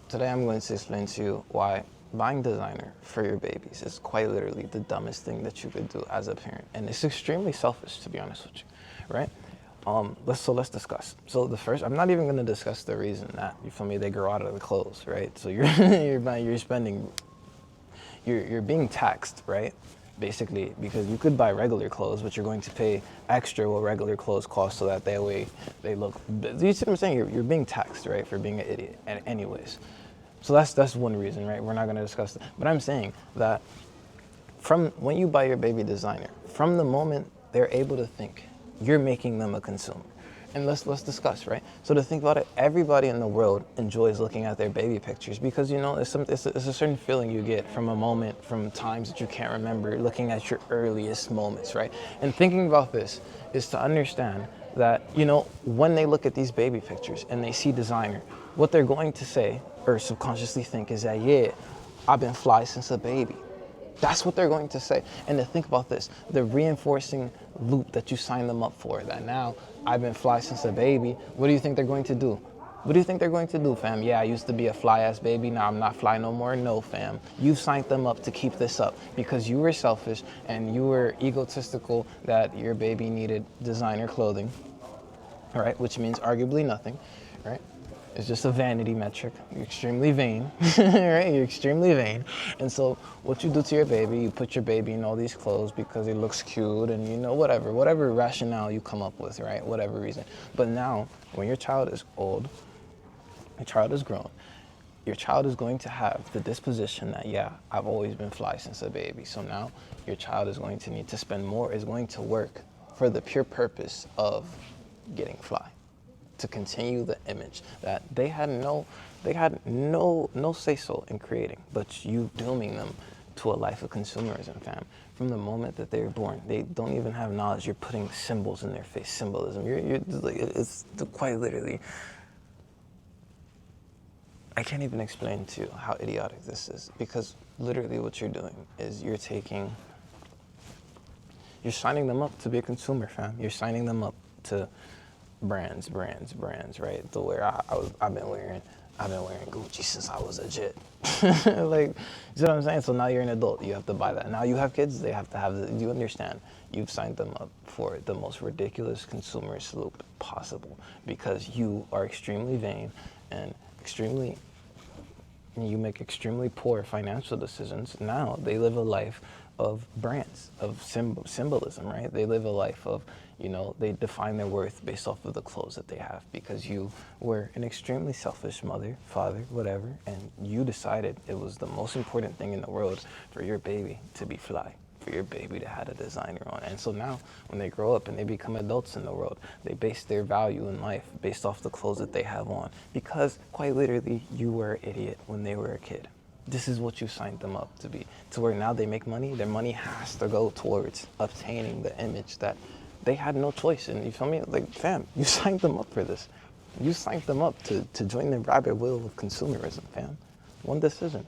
Today I'm going to explain to you why buying designer for your babies is quite literally the dumbest thing that you could do as a parent. And it's extremely selfish, to be honest with you, right? Let's discuss. So I'm not even going to discuss the reason that, you feel me, they grow out of the clothes, right? So you're being taxed, right? Basically, because you could buy regular clothes, but you're going to pay extra what regular clothes cost so that they look. You see what I'm saying? You're being taxed, right, for being an idiot. And anyways, so that's one reason, right? We're not going to discuss that. But I'm saying that from when you buy your baby designer, from the moment they're able to think, you're making them a consumer. And let's discuss, right? So to think about it, everybody in the world enjoys looking at their baby pictures because, you know, it's a certain feeling you get from a moment, from times that you can't remember, looking at your earliest moments, right? And thinking about this is to understand that, you know, when they look at these baby pictures and they see designer, what they're going to say or subconsciously think is that, yeah, I've been fly since a baby. That's what they're going to say. And to think about this, the reinforcing loop that you sign them up for, that now I've been fly since a baby, what do you think they're going to do? What do you think they're going to do, fam? Yeah, I used to be a fly-ass baby, now I'm not fly no more. No, fam. You signed them up to keep this up because you were selfish and you were egotistical that your baby needed designer clothing, all right, which means arguably nothing, right? It's just a vanity metric. You're extremely vain, right? You're extremely vain. And so what you do to your baby, you put your baby in all these clothes because it looks cute and, you know, whatever rationale you come up with, right? Whatever reason. But now, when your child is old, your child is grown, your child is going to have the disposition that, yeah, I've always been fly since a baby. So now your child is going to need to spend more, is going to work for the pure purpose of getting fly, to continue the image that they had no say-so in creating, but you dooming them to a life of consumerism, fam. From the moment that they're born, they don't even have knowledge. You're putting symbols in their face, symbolism. You're like, it's quite literally, I can't even explain to you how idiotic this is, because literally what you're doing is you're signing them up to be a consumer, fam. You're signing them up to brands, right? To where I've been wearing Gucci since I was a jit. Like, you see what I'm saying? So now you're an adult, you have to buy that. Now you have kids, they have to have the, you understand? You've signed them up for the most ridiculous consumerist loop possible because you are extremely vain and you make extremely poor financial decisions. Now they live a life of brands, of symbolism, right? They live a life of, you know, they define their worth based off of the clothes that they have because you were an extremely selfish mother, father, whatever, and you decided it was the most important thing in the world for your baby to be fly, for your baby to have a designer on. And so now when they grow up and they become adults in the world, they base their value in life based off the clothes that they have on because quite literally you were an idiot when they were a kid. This is what you signed them up to be, to where now they make money, their money has to go towards obtaining the image that they had no choice in. You feel me? Like, fam, you signed them up for this. You signed them up to join the rabbit wheel of consumerism, fam. One decision.